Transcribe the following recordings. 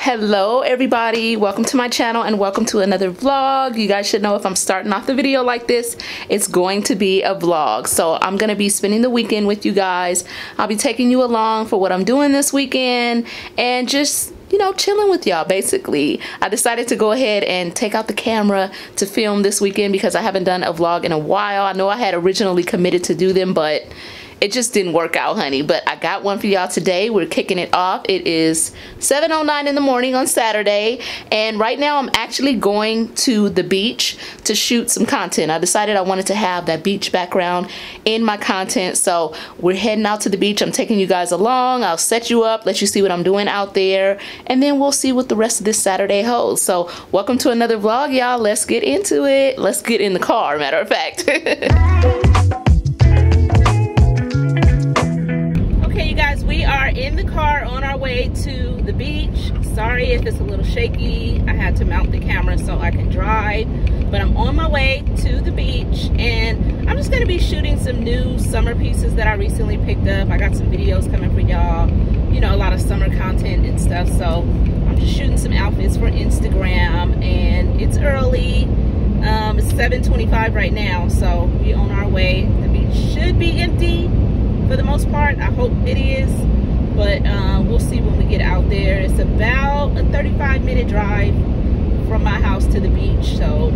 Hello everybody, welcome to my channel and welcome to another vlog. You guys should know if I'm starting off the video like this, it's going to be a vlog. So I'm going to be spending the weekend with you guys. I'll be taking you along for what I'm doing this weekend and just, you know, chilling with y'all basically. I decided to go ahead and take out the camera to film this weekend because I haven't done a vlog in a while. I know I had originally committed to do them, but it just didn't work out, honey. But I got one for y'all today. We're kicking it off. It is 7:09 in the morning on Saturday. And right now I'm actually going to the beach to shoot some content. I decided I wanted to have that beach background in my content. So we're heading out to the beach. I'm taking you guys along. I'll set you up, let you see what I'm doing out there. And then we'll see what the rest of this Saturday holds. So welcome to another vlog, y'all. Let's get into it. Let's get in the car, matter of fact. Okay, you guys, we are in the car on our way to the beach. Sorry if it's a little shaky. I had to mount the camera so I can drive, but I'm on my way to the beach and I'm just going to be shooting some new summer pieces that I recently picked up. I got some videos coming for y'all, you know, a lot of summer content and stuff. So I'm just shooting some outfits for Instagram and it's early. It's 7:25 right now, so we're on our way. The beach should be empty for the most part. I hope it is, but we'll see when we get out there. It's about a 35-minute drive from my house to the beach, so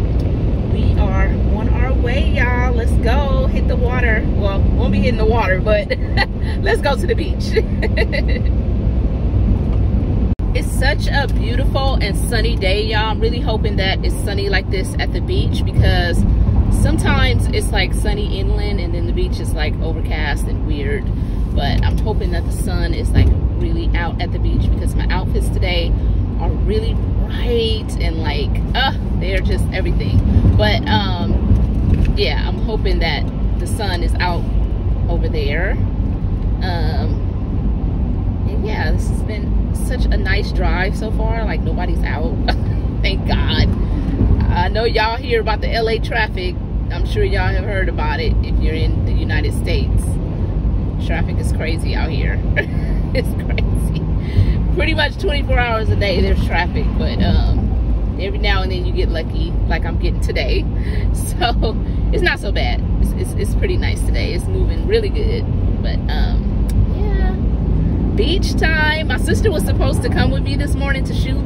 we are on our way, y'all. Let's go hit the water. Well, won't be hitting the water, but let's go to the beach. It's such a beautiful and sunny day, y'all. I'm really hoping that it's sunny like this at the beach because sometimes it's like sunny inland and then the beach is like overcast and weird. But I'm hoping that the sun is like really out at the beach because my outfits today are really bright and like, they're just everything. But yeah, I'm hoping that the sun is out over there. And yeah, this has been such a nice drive so far. Like nobody's out. Thank God. I know y'all hear about the LA traffic. I'm sure y'all have heard about it if you're in the United States. Traffic is crazy out here. It's crazy. Pretty much 24 hours a day there's traffic, but every now and then you get lucky like I'm getting today. So it's not so bad. It's pretty nice today. It's moving really good. But yeah, beach time. My sister was supposed to come with me this morning to shoot,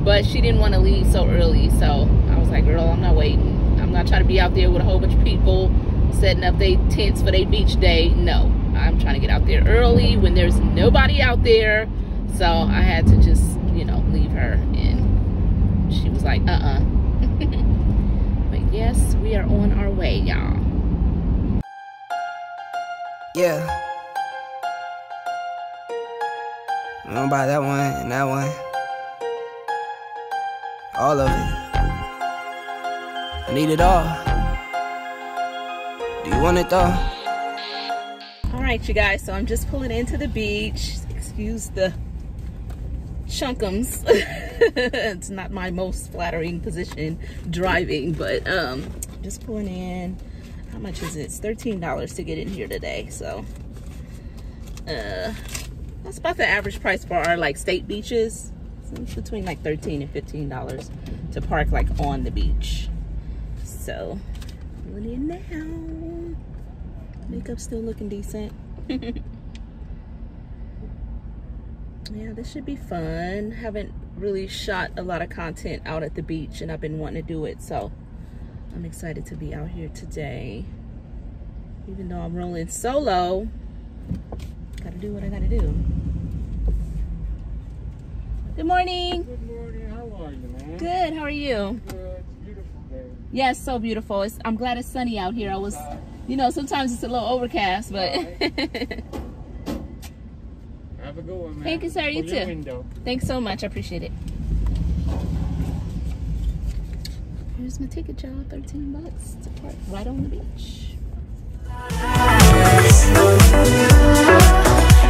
but she didn't want to leave so early, so I was like, girl, I'm not waiting. I'm not trying to be out there with a whole bunch of people setting up their tents for their beach day. No, I'm trying to get out there early when there's nobody out there. So I had to just, you know, leave her, and she was like, But yes, we are on our way, y'all. Yeah. I'm gonna buy that one and that one. All of it. I need it all. Do you want it though? All right, you guys, so I'm just pulling into the beach. Excuse the chunkums. It's not my most flattering position driving, but just pulling in. How much is it? It's $13 to get in here today, so that's about the average price for our like state beaches. It's between like $13 and $15 to park like on the beach. So pulling in now. Makeup's still looking decent. Yeah, this should be fun. Haven't really shot a lot of content out at the beach and I've been wanting to do it, so I'm excited to be out here today. Even though I'm rolling solo, gotta do what I gotta do. Good morning. Good morning. How are you, man? Good. How are you? Good. It's a beautiful day. Yes, so beautiful. I'm glad it's sunny out here. I was, you know, sometimes it's a little overcast, but. Have a good one, man. Thank you, sir. You too. Window. Thanks so much. I appreciate it. Here's my ticket, y'all. $13 to park right on the beach.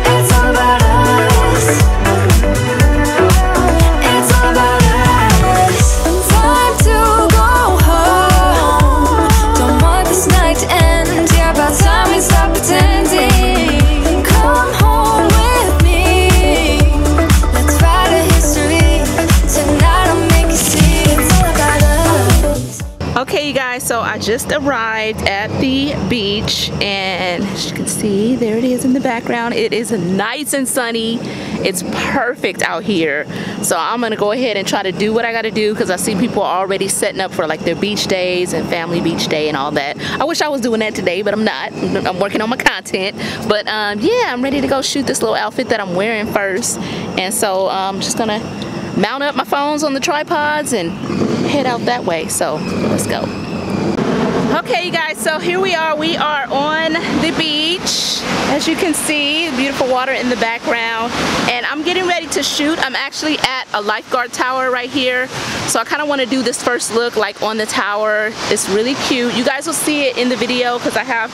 It's all about us. It's all about us. Time to go home. Don't want this night to end. Yeah, about time we stop pretending. Come home with me. Let's write a history. Okay, you guys, so I just arrived at the beach, and as you can see, there it is in the background. It is nice and sunny. It's perfect out here. So I'm gonna go ahead and try to do what I gotta do, because I see people already setting up for like their beach days and family beach day and all that. I wish I was doing that today, but I'm not. I'm working on my content. But yeah, I'm ready to go shoot this little outfit that I'm wearing first. And so I'm just gonna mount up my phones on the tripods and head out that way. So let's go. Okay, you guys, so here we are on the beach. As you can see, beautiful water in the background, and I'm getting ready to shoot. I'm actually at a lifeguard tower right here, so I kind of want to do this first look like on the tower. It's really cute. You guys will see it in the video because I have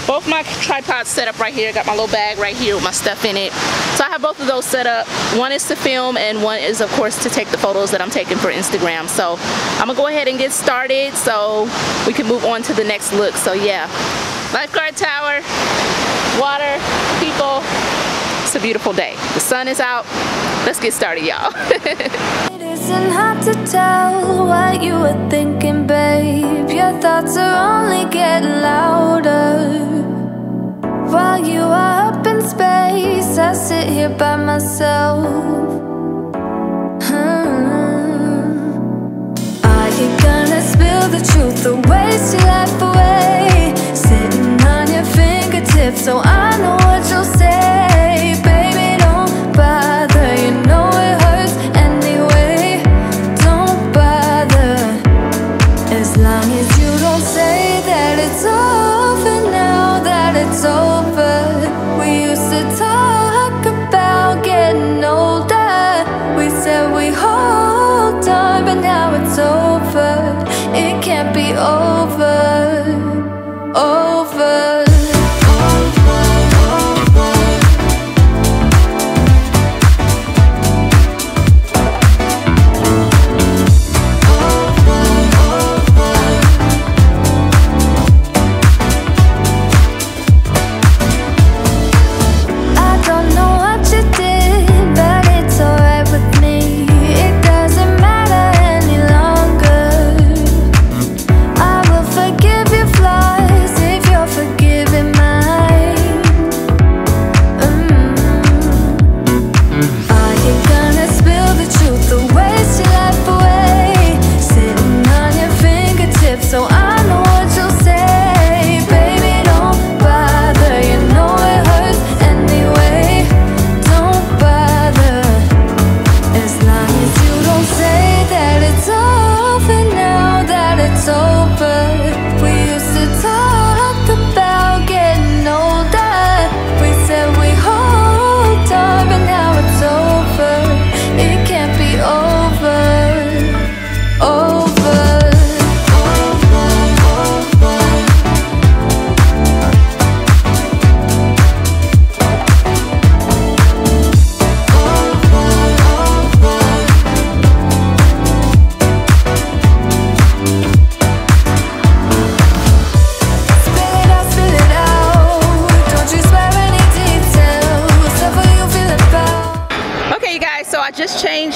both my tripods set up right here. Got my little bag right here with my stuff in it. So I have both of those set up. One is to film and one is, of course, to take the photos that I'm taking for Instagram. So I'm gonna go ahead and get started so we can move on to the next look. So yeah, lifeguard tower, water, people. It's a beautiful day. The sun is out. Let's get started, y'all. It isn't hard to tell what you were thinking, babe. Your thoughts are only getting louder. While you are up in space, I sit here by myself. Are you gonna spill the truth or waste your life away? Sitting on your fingertips so I know what you'll say. Baby, don't bother, you know it hurts anyway. Don't bother, as long as you don't say that it's over now, that it's over. We used to talk about getting older. We said we hold on, but now it's over. It can't be over, over.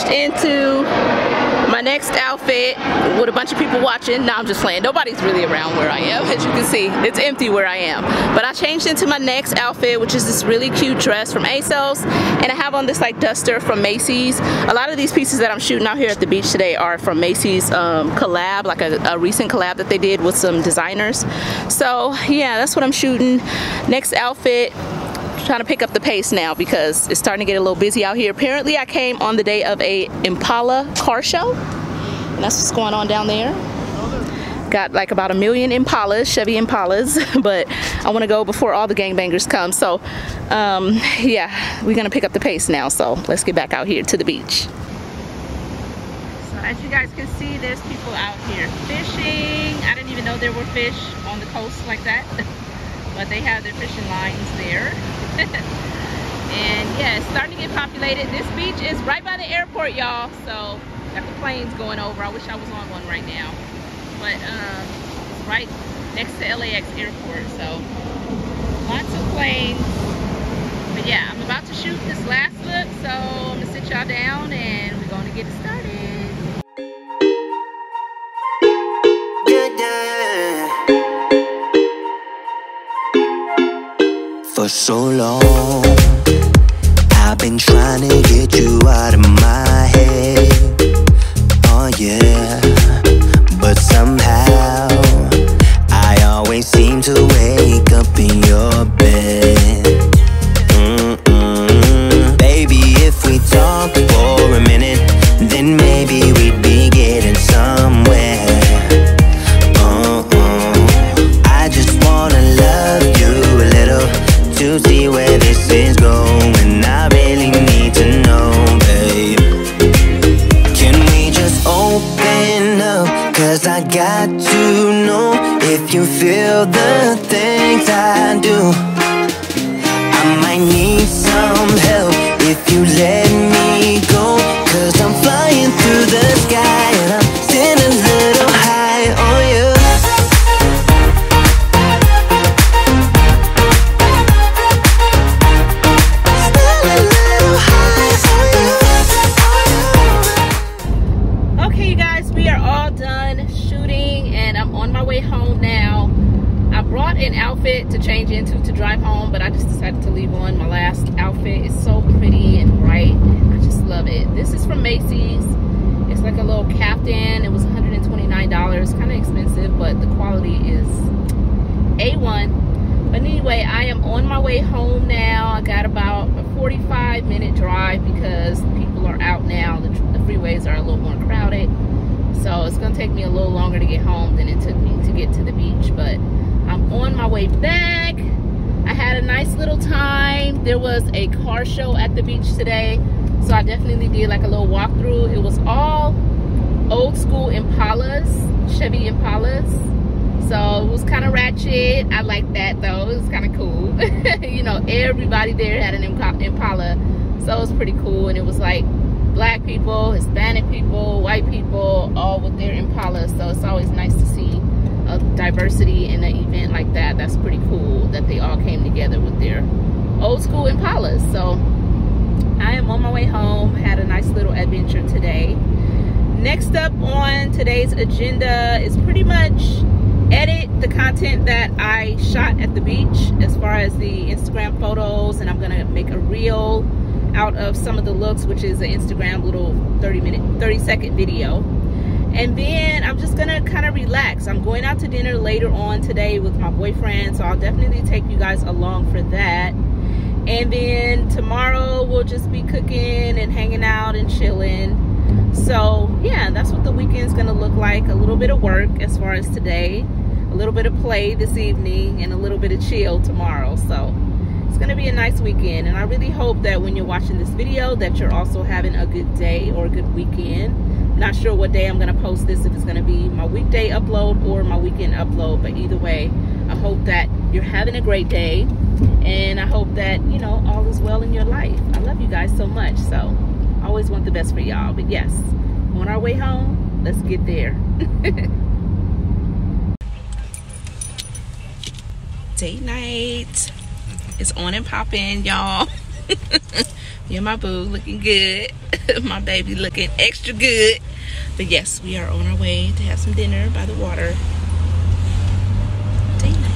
Into my next outfit with a bunch of people watching. Now I'm just playing. Nobody's really around where I am. As you can see, it's empty where I am. But I changed into my next outfit, which is this really cute dress from ASOS, and I have on this like duster from Macy's. A lot of these pieces that I'm shooting out here at the beach today are from Macy's collab, like a recent collab that they did with some designers. So yeah, that's what I'm shooting. Next outfit. Trying to pick up the pace now because it's starting to get a little busy out here. Apparently I came on the day of a Impala car show, and that's what's going on down there. Got like about 1 million Impalas, Chevy Impalas, but I want to go before all the gangbangers come. So yeah, we're gonna pick up the pace now, so let's get back out here to the beach. So as you guys can see, there's people out here fishing. I didn't even know there were fish on the coast like that. But they have their fishing lines there. And yeah, it's starting to get populated. This beach is right by the airport, y'all. So got the planes going over. I wish I was on one right now. But it's right next to LAX airport. So lots of planes. But yeah, I'm about to shoot this last look. So I'm gonna sit y'all down and we're gonna get it started. for so long. I've been trying to get you out of my head. Oh yeah, but somehow I always seem to wake up in your bed. Baby, if we talk for a minute, then maybe we'd be getting somewhere. I just wanna love you a little to see where this is going. I really need to know, babe. Can we just open up? 'Cause I got to know if you feel the things I do. I might need some help if you let me go. 'Cause I'm flying through the sky and I'm still a little high on you. Okay, you guys, we are all done shooting and I'm on my way home now. I brought an outfit to change into to drive home, but I just decided to leave on my last outfit. It's so pretty and bright. I just love it. This is from Macy's. It's like a little caftan. It was $129. Kind of expensive, but the quality is A1. But anyway, I am on my way home now. I got about a 45-minute drive because people are out now. The freeways are a little more crowded. So it's gonna take me a little longer to get home than it took me to get to the beach. But I'm on my way back. I had a nice little time. There was a car show at the beach today. So I definitely did like a little walkthrough. It was all old school Impalas, Chevy Impalas. So it was kind of ratchet. I like that though. It was kind of cool. You know, everybody there had an Impala. So it was pretty cool. And it was like black people, Hispanic people, white people, all with their Impalas. So it's always nice to see a diversity in an event like that. That's pretty cool that they all came together with their old school Impalas. So I am on my way home. Had a nice little adventure today. Next up on today's agenda is pretty much edit the content that I shot at the beach as far as the Instagram photos, and I'm gonna make a reel out of some of the looks, which is an Instagram little 30-second video. And then I'm just gonna kind of relax. I'm going out to dinner later on today with my boyfriend, so I'll definitely take you guys along for that. And then tomorrow we'll just be cooking and hanging out and chilling. So yeah, that's what the weekend's gonna look like. A little bit of work as far as today, a little bit of play this evening, and a little bit of chill tomorrow. So it's gonna be a nice weekend, and I really hope that when you're watching this video that you're also having a good day or a good weekend. Not sure what day I'm gonna post this, if it's gonna be my weekday upload or my weekend upload, but either way, I hope that you're having a great day, and I hope that, you know, all is well in your life. I love you guys so much, so I always want the best for y'all. But yes, on our way home, let's get there. Date night is on and popping, y'all. Me and my boo looking good. My baby looking extra good. But yes, we are on our way to have some dinner by the water. Date night.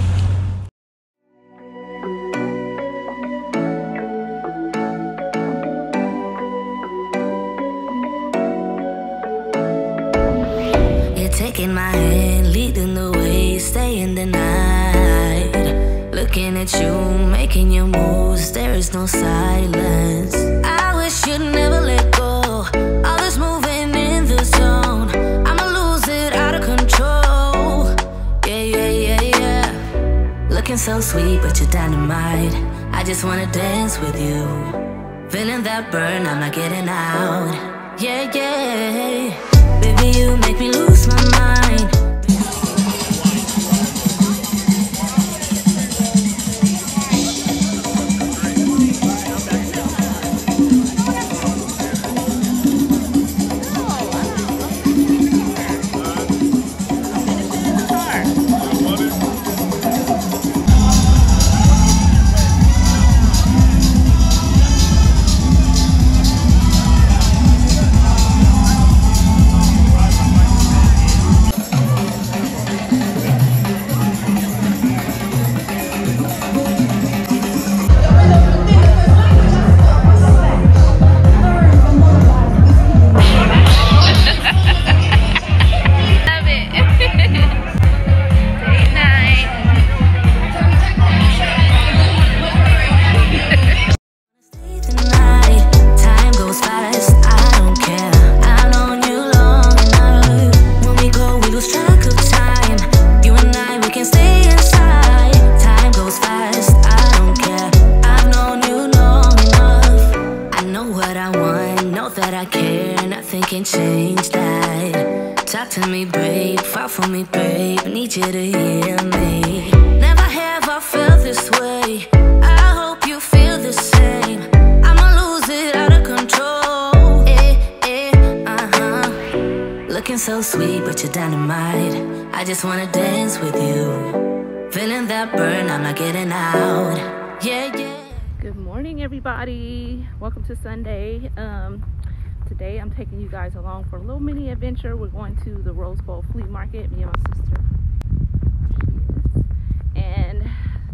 You're taking my hand, leading the way, staying the night. Looking at you, making your moves, there is no silence. I wish you'd never let go. All this moving in the zone, I'ma lose it, out of control. Yeah, yeah, yeah, yeah. Looking so sweet, but you're dynamite. I just wanna dance with you. Feeling that burn, I'm not getting out. Yeah, yeah. Baby, you make me lose my mind. nothing can change that. Talk to me, babe, fall for me, babe. Need you to hear me. Never have I felt this way. I hope you feel the same. I'ma lose it out of control. Looking so sweet, but you're dynamite. I just wanna dance with you. Feeling that burn, I'm not getting out. Yeah, yeah. Good morning, everybody. Welcome to Sunday. Today I'm taking you guys along for a little mini adventure. We're going to the Rose Bowl flea market, me and my sister. And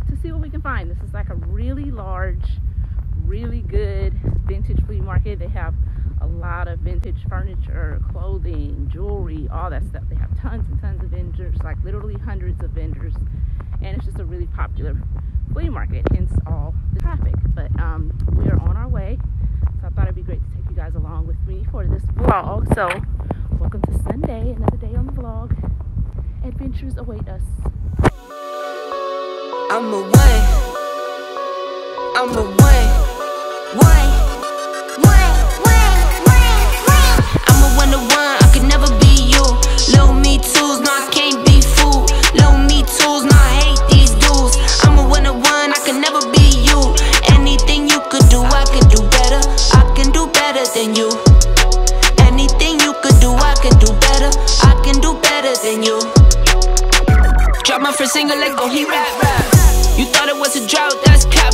to see what we can find. This is like a really large, really good vintage flea market. They have a lot of vintage furniture, clothing, jewelry, all that stuff. They have tons and tons of vendors, like literally hundreds of vendors. And it's just a really popular flea market, hence all the traffic. But we are on our way, so I thought it'd be great to take you guys along with me for this vlog. So welcome to Sunday, another day on the vlog. Adventures await us. I'm away. I'm away. I'm a one-to-one, I could never be you. Low me tools, no I can't be fooled. Low me tools, no I hate these dudes. I'm a one-to-one, I could never be you. Anything you could do, I could do better. I can do better than you. Anything you could do, I can do better. I can do better than you. Drop my first single like, oh he rap. You thought it was a drought, that's cap.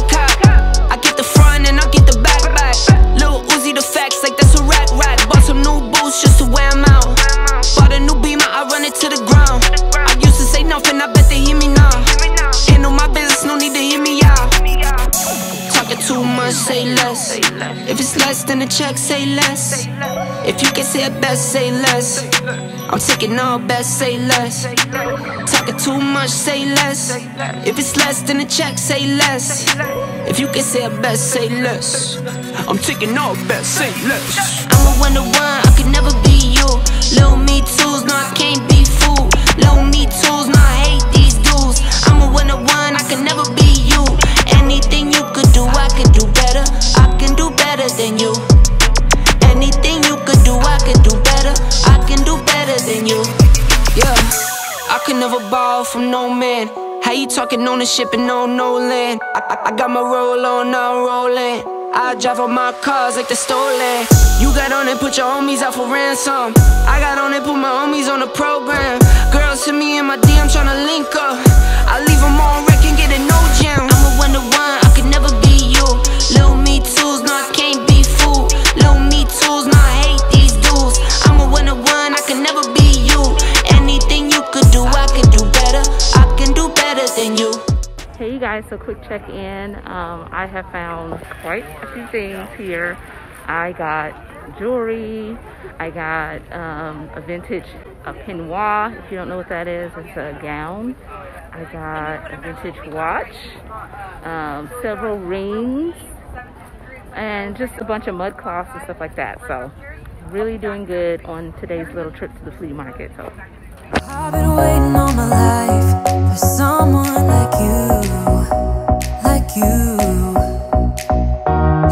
I get the front and I get the back. Lil Uzi the facts like that's a rack. Bought some new boots just to wear them out. Bought a new Beamer, I run it to the ground. I used to say nothing, I bet they hear me now. Ain't no my business, no need to hear me out. Talking too much, say less. If it's less than the check, say less. If you can say it best, say less. I'm taking all best, say less. Talking too much, say less. If it's less than the check, say less. If you can say it best, say less. I'm taking all best, say less. I'm a one-to-one, I could never be you. Low me tools, no I can't be fooled. Low me tools, no I hate these dudes. I'm a one-to-one, I could never be you. Anything you could do, I could do better. I can do better than you. Anything you could do, I could do better. I can do better than you. Yeah, I could never borrow from no man. How you talking ownership and no land? I got my roll on, now I'm rolling. I drive all my cars like they're stolen. You got on and put your homies out for ransom. I got on and put my homies on the program. Girls hit me in my DM tryna link up. I leave them on wreck and get a no jam. I'm a one-to-one, I could never be you. Low me tools, no I can't be fooled. Low me tools, no I hate these dudes. I'm a one-to-one, I could never be you. Anything you could do, I could do better. I can do better than you. Hey you guys, so quick check-in. I have found quite a few things here. I got jewelry. I got a vintage peignoir. If you don't know what that is, it's a gown. I got a vintage watch, several rings, and just a bunch of mud cloths and stuff like that. So really doing good on today's little trip to the flea market. So I've been waiting all my life for someone like you,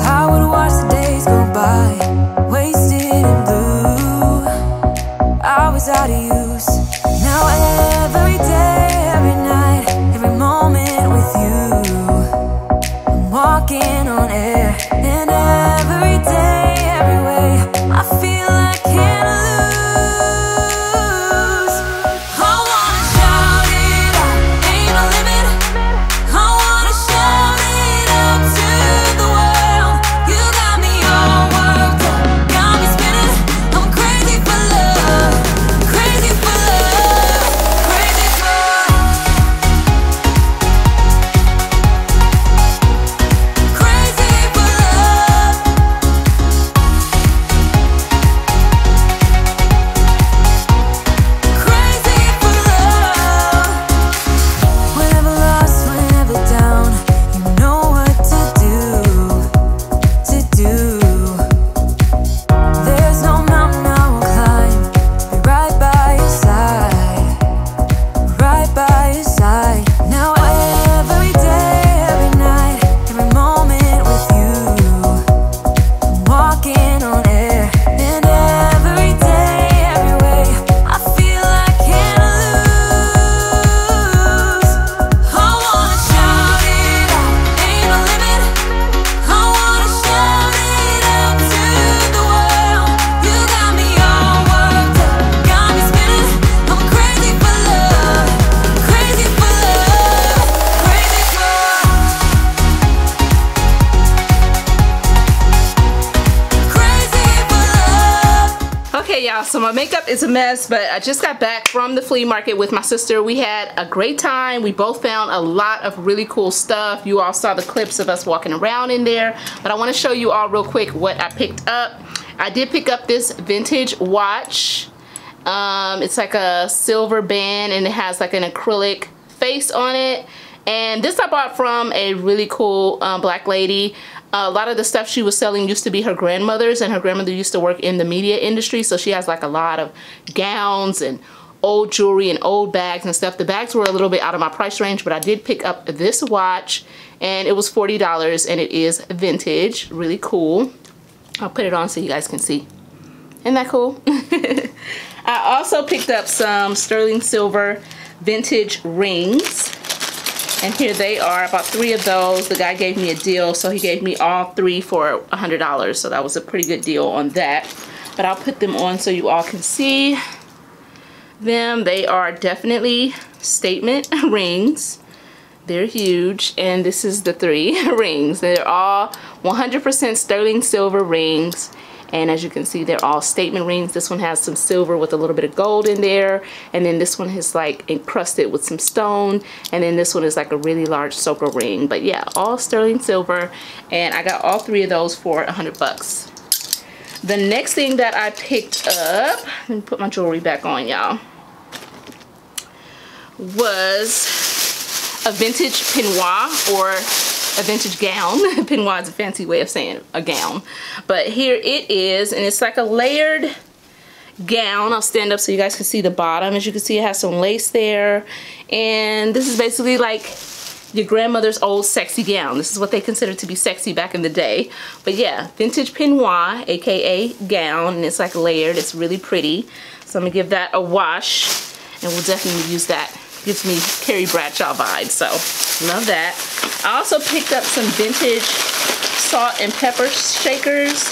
I would watch the days go by, wasted and blue. I was out of use. Now every day, every night, every moment with you, I'm walking on air. And every day, every way, I feel I can't lose. I wanna shout it out, ain't no limit. I wanna shout it Okay, y'all, so my makeup is a mess, but I just got back from the flea market with my sister. We had a great time. We both found a lot of really cool stuff. You all saw the clips of us walking around in there, but I want to show you all real quick what I picked up. I did pick up this vintage watch. It's like a silver band and it has like an acrylic face on it. And this I bought from a really cool black lady. A lot of the stuff she was selling used to be her grandmother's, and her grandmother used to work in the media industry, so she has like a lot of gowns and old jewelry and old bags and stuff. The bags were a little bit out of my price range, but I did pick up this watch and it was $40 and it is vintage. Really cool. I'll put it on so you guys can see. Isn't that cool? I also picked up some sterling silver vintage rings. And here they are. I bought 3 of those. The guy gave me a deal, so he gave me all 3 for $100. So that was a pretty good deal on that. But I'll put them on so you all can see them. They are definitely statement rings. They're huge. And this is the 3 rings. They're all 100% sterling silver rings. And as you can see, they're all statement rings. This one has some silver with a little bit of gold in there. And then this one is like encrusted with some stone. And then this one is like a really large choker ring. But yeah, all sterling silver. And I got all 3 of those for $100. The next thing that I picked up, let me put my jewelry back on, y'all, was a vintage peignoir, or a vintage gown. Peignoir is a fancy way of saying a gown, but here it is, and it's like a layered gown. I'll stand up so you guys can see the bottom. As you can see, it has some lace there, and this is basically like your grandmother's old sexy gown. This is what they considered to be sexy back in the day. But yeah, vintage peignoir, aka gown, and it's like layered. It's really pretty, so I'm gonna give that a wash, and we'll definitely use that. Gives me Carrie Bradshaw vibes, so love that. I also picked up some vintage salt and pepper shakers.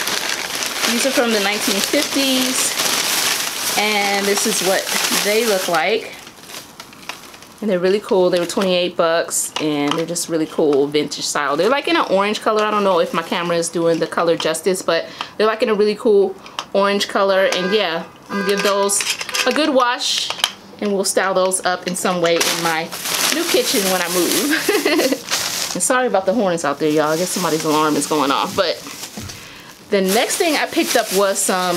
These are from the 1950s, and this is what they look like. And they're really cool. They were 28 bucks, and they're just really cool vintage style. They're like in an orange color. I don't know if my camera is doing the color justice, but they're like in a really cool orange color. And yeah, I'm gonna give those a good wash, and we'll style those up in some way in my new kitchen when I move. And sorry about the hornets out there, y'all. I guess somebody's alarm is going off. But the next thing I picked up was some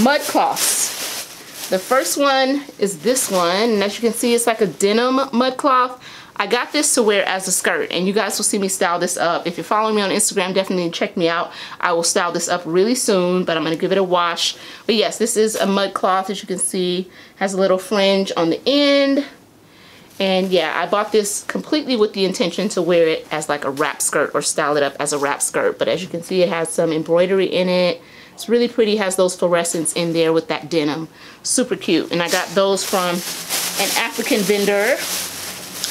mud cloths. The first one is this one, and as you can see, it's like a denim mud cloth. I got this to wear as a skirt, and you guys will see me style this up. If you're following me on Instagram, definitely check me out. I will style this up really soon, but I'm going to give it a wash. But yes, this is a mud cloth, as you can see. Has a little fringe on the end. And yeah, I bought this completely with the intention to wear it as like a wrap skirt, or style it up as a wrap skirt. But as you can see, it has some embroidery in it. It's really pretty. Has those fluorescents in there with that denim. Super cute. And I got those from an African vendor.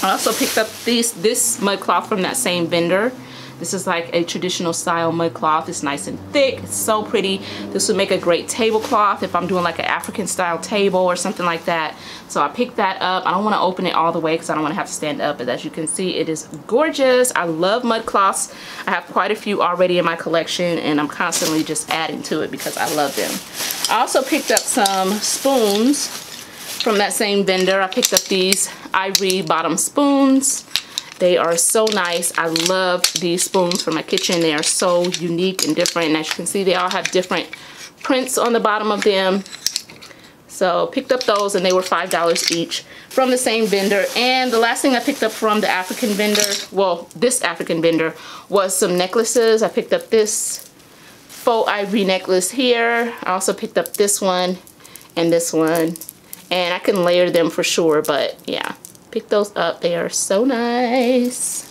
I also picked up this mud cloth from that same vendor. This is like a traditional style mud cloth. It's nice and thick. It's so pretty. This would make a great tablecloth if I'm doing like an African style table or something like that. So I picked that up. I don't want to open it all the way because I don't want to have to stand up. But as you can see, it is gorgeous. I love mud cloths. I have quite a few already in my collection, and I'm constantly just adding to it because I love them. I also picked up some spoons from that same vendor. I picked up these ivory bottom spoons. They are so nice. I love these spoons for my kitchen. They are so unique and different. And as you can see, they all have different prints on the bottom of them. So picked up those, and they were $5 each from the same vendor. And the last thing I picked up from the African vendor, well, this African vendor, was some necklaces. I picked up this faux ivory necklace here. I also picked up this one and this one. And I can layer them for sure, but yeah, pick those up. They are so nice.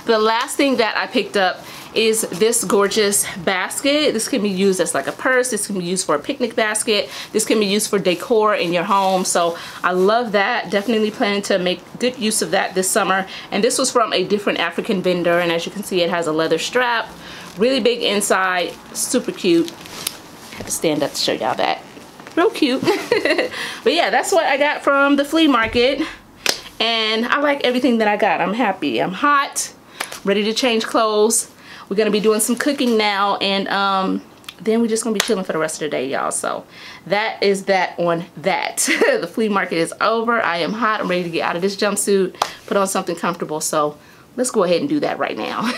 The last thing that I picked up is this gorgeous basket. This can be used as like a purse. This can be used for a picnic basket. This can be used for decor in your home. So I love that. Definitely planning to make good use of that this summer. And this was from a different African vendor. And as you can see, it has a leather strap. Really big inside. Super cute. I had to stand up to show y'all that. Real cute. But yeah, that's what I got from the flea market, and I like everything that I got. I'm happy. I'm hot, ready to change clothes. We're gonna be doing some cooking now, and then we're just gonna be chilling for the rest of the day, y'all. So that is that on that. The flea market is over. I am hot. I'm ready to get out of this jumpsuit, put on something comfortable. So let's go ahead and do that right now.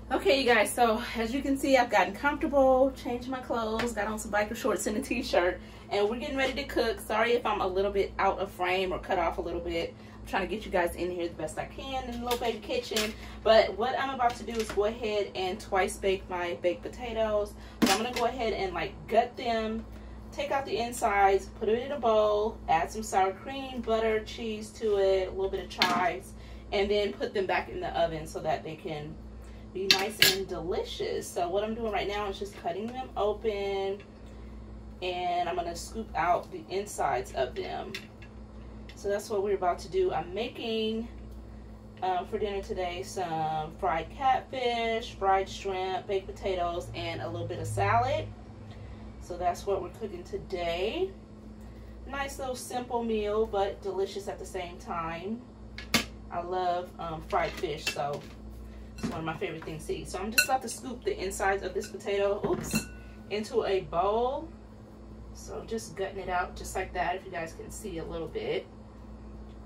Okay, you guys, so as you can see, I've gotten comfortable, changed my clothes, got on some biker shorts and a t-shirt, and we're getting ready to cook. Sorry if I'm a little bit out of frame or cut off a little bit. I'm trying to get you guys in here the best I can in the little baby kitchen. But what I'm about to do is go ahead and twice bake my baked potatoes. So I'm going to go ahead and like gut them, take out the insides, put it in a bowl, add some sour cream, butter, cheese to it, a little bit of chives, and then put them back in the oven so that they can be nice and delicious. So what I'm doing right now is just cutting them open, and I'm going to scoop out the insides of them. So that's what we're about to do. I'm making for dinner today some fried catfish, fried shrimp, baked potatoes, and a little bit of salad. So that's what we're cooking today. Nice little simple meal, but delicious at the same time. I love fried fish, so it's one of my favorite things to eat. So I'm just about to scoop the insides of this potato, into a bowl. So just gutting it out just like that, if you guys can see a little bit.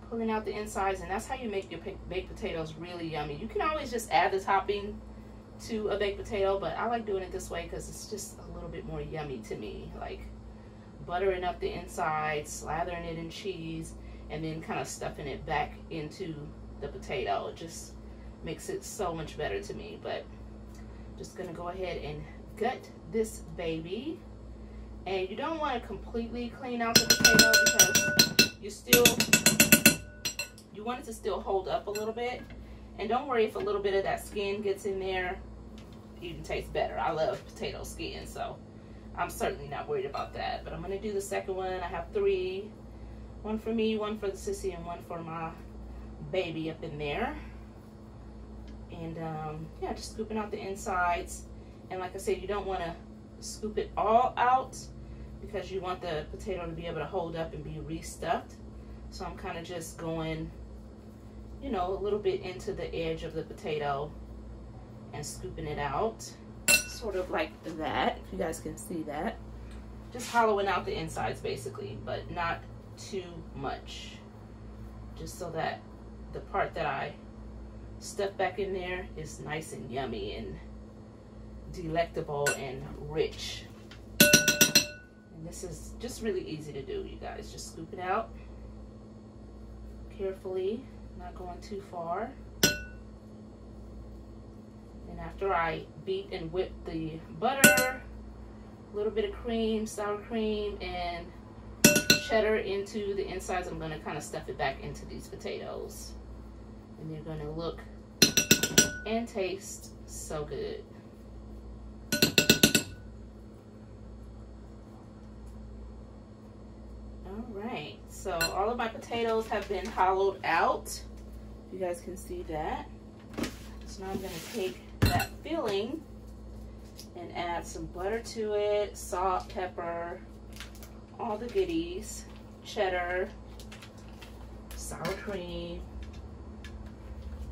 Pulling out the insides, and that's how you make your baked potatoes really yummy. You can always just add the topping to a baked potato, but I like doing it this way because it's just a little bit more yummy to me. Like buttering up the inside, slathering it in cheese, and then kind of stuffing it back into the potato. It just makes it so much better to me. But just gonna go ahead and gut this baby. And you don't want to completely clean out the potato because you want it to still hold up a little bit. And don't worry if a little bit of that skin gets in there, it even tastes better. I love potato skin, so I'm certainly not worried about that. But I'm gonna do the second one. I have 3, one for me, one for the sissy, and one for my baby up in there. And yeah, just scooping out the insides. And like I said, you don't want to scoop it all out because you want the potato to be able to hold up and be restuffed. So I'm kind of just going, you know, a little bit into the edge of the potato and scooping it out, sort of like that, if you guys can see that. Just hollowing out the insides basically, but not too much, just so that the part that I stuff back in there is nice and yummy and delectable and rich. And this is just really easy to do, you guys. Just scoop it out carefully, not going too far. And after I beat and whip the butter, a little bit of cream, sour cream, and cheddar into the insides, I'm going to kind of stuff it back into these potatoes. And they're going to look and taste so good. Alright, so all of my potatoes have been hollowed out. You guys can see that. So now I'm going to take that filling and add some butter to it, salt, pepper, all the goodies, cheddar, sour cream.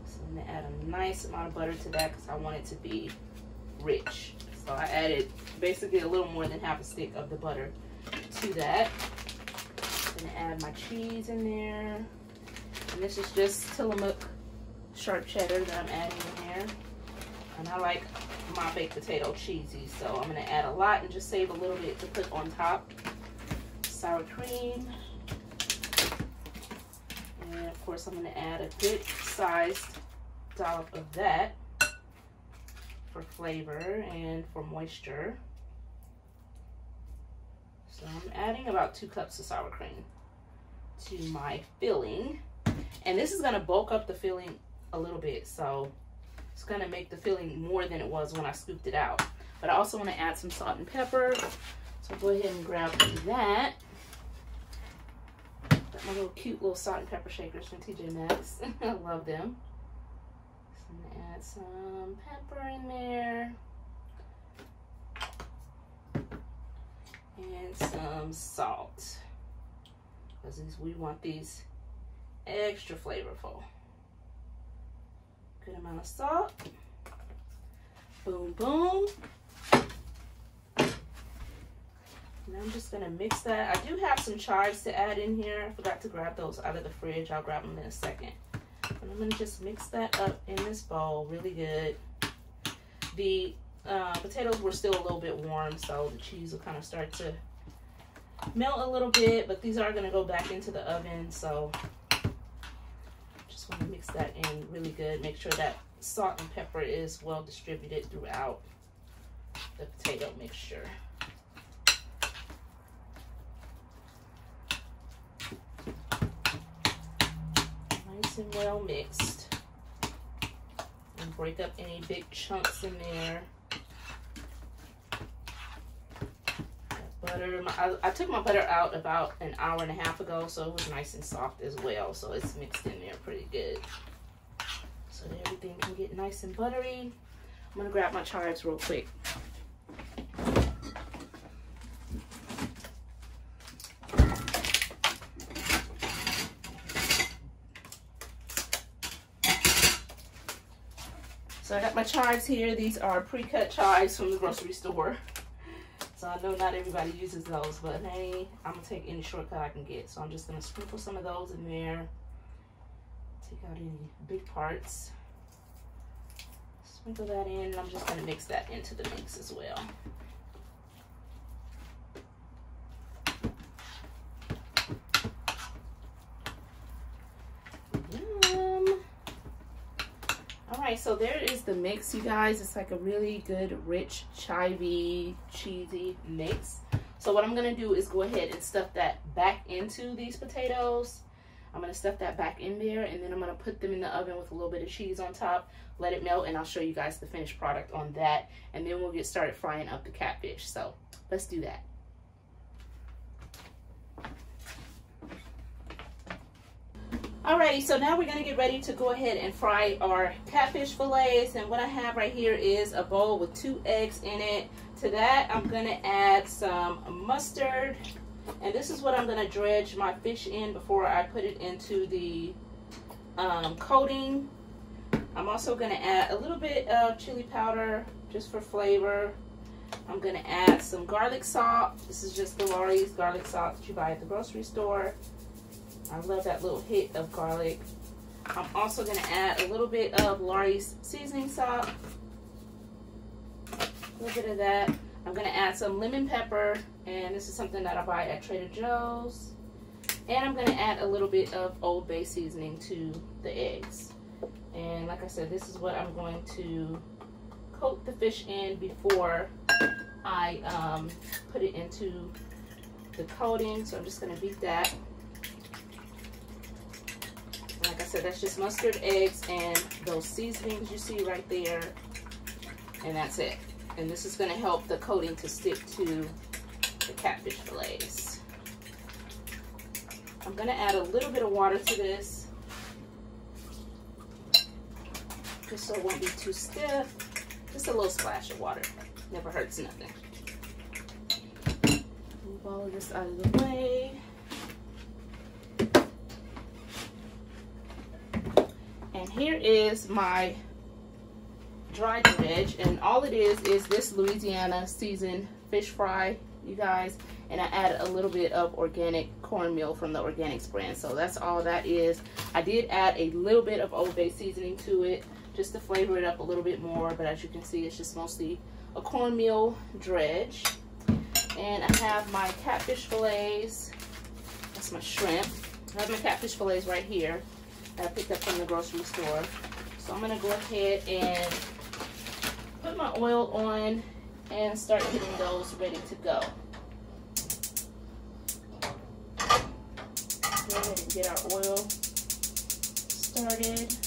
So I'm going to add a nice amount of butter to that because I want it to be rich. So I added basically a little more than half a stick of the butter to that. I'm going to add my cheese in there. And this is just Tillamook sharp cheddar that I'm adding in there. And I like my baked potato cheesy, so I'm going to add a lot and just save a little bit to put on top. Sour cream. And of course I'm going to add a good sized dollop of that for flavor and for moisture. So I'm adding about 2 cups of sour cream to my filling. And this is going to bulk up the filling a little bit, so it's going to make the filling more than it was when I scooped it out. But I also want to add some salt and pepper, so go ahead and grab that. Got my little cute little salt and pepper shakers from TJ Maxx. I love them. So I'm going to add some pepper in there. And some salt, because we want these extra flavorful. Good amount of salt. Boom, boom. And I'm just gonna mix that. I do have some chives to add in here. I forgot to grab those out of the fridge. I'll grab them in a second. And I'm gonna just mix that up in this bowl really good. The potatoes were still a little bit warm, so the cheese will kind of start to melt a little bit, but these are gonna go back into the oven, so just want to mix that in really good. Make sure that salt and pepper is well distributed throughout the potato mixture. Nice and well mixed. And break up any big chunks in there. Butter. I took my butter out about an hour and a half ago, so it was nice and soft as well. So it's mixed in there pretty good. So that everything can get nice and buttery. I'm gonna grab my chives real quick. So I got my chives here. These are pre-cut chives from the grocery store. So I know not everybody uses those, but hey, I'm gonna take any shortcut I can get. So I'm just gonna sprinkle some of those in there. Take out any big parts. Sprinkle that in, and I'm just gonna mix that into the mix as well. Yum. All right, so there is the mix, you guys. It's like a really good, rich, chivy, cheesy mix. So what I'm gonna do is go ahead and stuff that back into these potatoes. I'm gonna stuff that back in there, and then I'm gonna put them in the oven with a little bit of cheese on top, let it melt, and I'll show you guys the finished product on that. And then we'll get started frying up the catfish. So let's do that. Alrighty, so now we're gonna get ready to go ahead and fry our catfish fillets. And what I have right here is a bowl with 2 eggs in it. To that, I'm gonna add some mustard. And this is what I'm gonna dredge my fish in before I put it into the coating. I'm also gonna add a little bit of chili powder just for flavor. I'm gonna add some garlic salt. This is just the Lawry's garlic salt that you buy at the grocery store. I love that little hit of garlic. I'm also gonna add a little bit of Lawry's seasoning salt. A little bit of that. I'm gonna add some lemon pepper, and this is something that I buy at Trader Joe's. And I'm gonna add a little bit of Old Bay seasoning to the eggs. And like I said, this is what I'm going to coat the fish in before I put it into the coating. So I'm just gonna beat that. Like I said, that's just mustard, eggs, and those seasonings you see right there. And that's it. And this is going to help the coating to stick to the catfish fillets. I'm going to add a little bit of water to this, just so it won't be too stiff. Just a little splash of water. Never hurts nothing. Move all of this out of the way. And here is my dry dredge, and all it is this Louisiana seasoned fish fry, you guys. And I added a little bit of organic cornmeal from the Organics brand. So that's all that is. I did add a little bit of Old Bay seasoning to it just to flavor it up a little bit more, but as you can see, it's just mostly a cornmeal dredge. And I have my catfish fillets. That's my shrimp. I have my catfish fillets right here that I picked up from the grocery store. So I'm gonna go ahead and put my oil on and start getting those ready to go. Go ahead and get our oil started.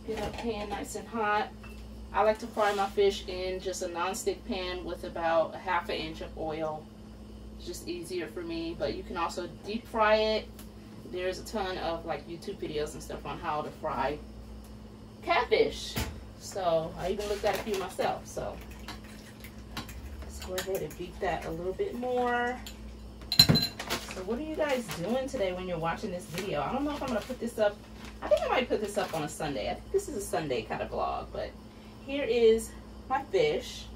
Get our pan nice and hot. I like to fry my fish in just a non-stick pan with about 1/2 inch of oil. It's just easier for me, but you can also deep fry it. There's a ton of like YouTube videos and stuff on how to fry catfish. So I even looked at a few myself. So let's go ahead and beat that a little bit more. So what are you guys doing today when you're watching this video? I don't know if I'm gonna put this up. I think I might put this up on a Sunday. I think this is a Sunday kind of vlog, but here is my fish.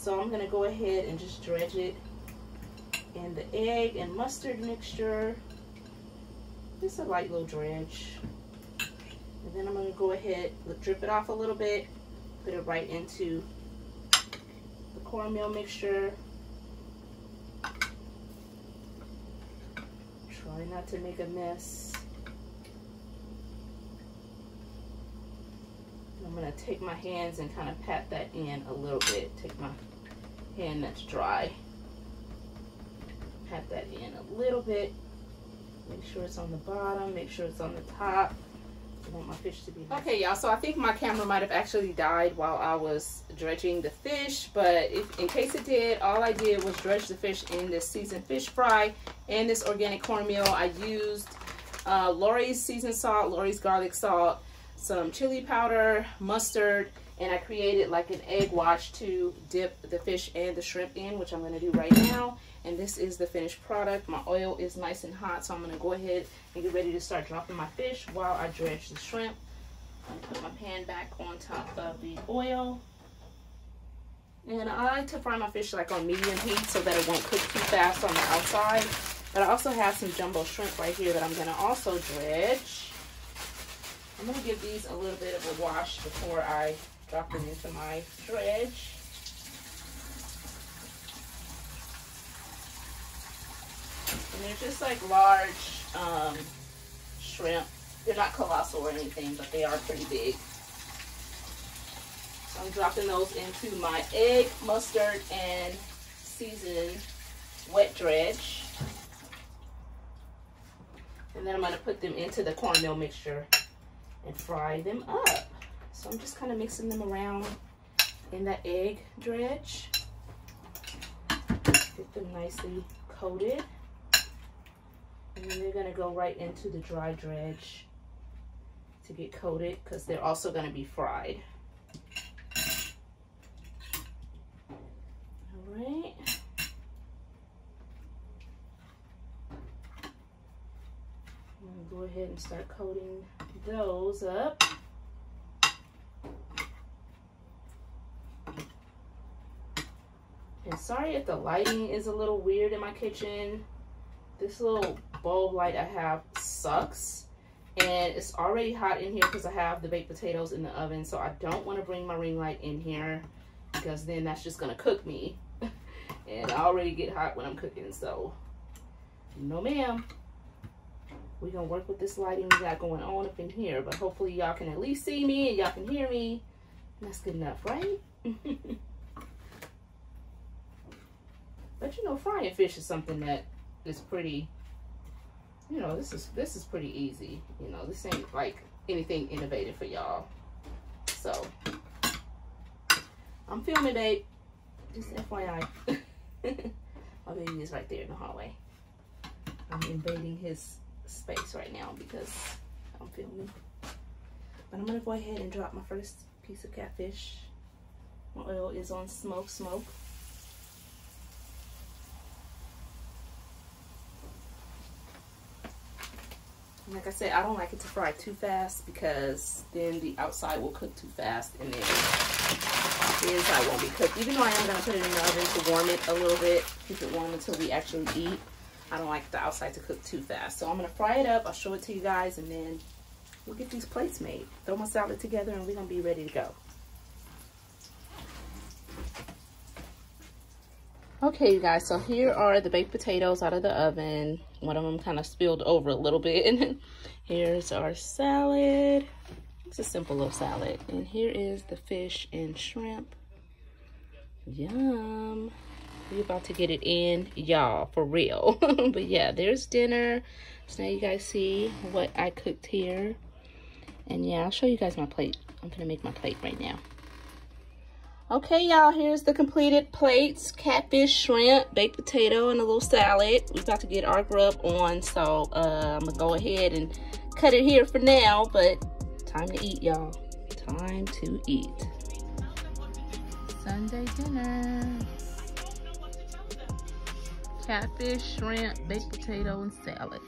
So I'm gonna go ahead and just dredge it in the egg and mustard mixture. Just a light little dredge. And then I'm gonna go ahead, drip it off a little bit, put it right into the cornmeal mixture. Try not to make a mess. I'm gonna take my hands and kind of pat that in a little bit. Take my hand that's dry, pat that in a little bit. Make sure it's on the bottom, make sure it's on the top. I want my fish to be nice. Okay, y'all, so I think my camera might have actually died while I was dredging the fish, but in case it did, all I did was dredge the fish in this seasoned fish fry and this organic cornmeal. I used Lori's seasoned salt, Lori's garlic salt, some chili powder, mustard, and I created like an egg wash to dip the fish and the shrimp in, which I'm going to do right now. And this is the finished product. My oil is nice and hot, so I'm going to go ahead and get ready to start dropping my fish while I dredge the shrimp. I'm going to put my pan back on top of the oil. And I like to fry my fish like on medium heat so that it won't cook too fast on the outside. But I also have some jumbo shrimp right here that I'm going to also dredge. I'm going to give these a little bit of a wash before I drop them into my dredge. And they're just like large shrimp. They're not colossal or anything, but they are pretty big. So I'm dropping those into my egg, mustard, and seasoned wet dredge. And then I'm going to put them into the cornmeal mixture and fry them up. So I'm just kind of mixing them around in that egg dredge. Get them nicely coated. And then they're going to go right into the dry dredge to get coated because they're also going to be fried. All right. I'm going to go ahead and start coating those up. And sorry if the lighting is a little weird in my kitchen. This little bulb light I have sucks, and it's already hot in here because I have the baked potatoes in the oven, so I don't want to bring my ring light in here because then that's just gonna cook me. And I already get hot when I'm cooking, so no ma'am. We're gonna work with this lighting we got going on up in here, but hopefully y'all can at least see me and y'all can hear me. That's good enough, right? But you know, frying fish is something that is pretty, you know, this is pretty easy. You know, this ain't like anything innovative for y'all. So I'm filming, babe. Just FYI. My baby is right there in the hallway. I'm invading his space right now because I'm filming. But I'm gonna go ahead and drop my first piece of catfish. My oil is on smoke. Like I said, I don't like it to fry too fast because then the outside will cook too fast and then the inside won't be cooked. Even though I am going to put it in the oven to warm it a little bit, keep it warm until we actually eat, I don't like the outside to cook too fast. So I'm going to fry it up, I'll show it to you guys, and then we'll get these plates made. Throw my salad together and we're going to be ready to go. Okay, you guys, so here are the baked potatoes out of the oven. One of them kind of spilled over a little bit. Here's our salad. It's a simple little salad. And here is the fish and shrimp. Yum. We're about to get it in, y'all, for real. But yeah, there's dinner. So now you guys see what I cooked here. And yeah, I'll show you guys my plate. I'm gonna make my plate right now. Okay, y'all, here's the completed plates. Catfish, shrimp, baked potato, and a little salad. We're about to get our grub on, so I'm gonna go ahead and cut it here for now, but time to eat, y'all. Time to eat. Sunday dinner. Catfish, shrimp, baked potato, and salad.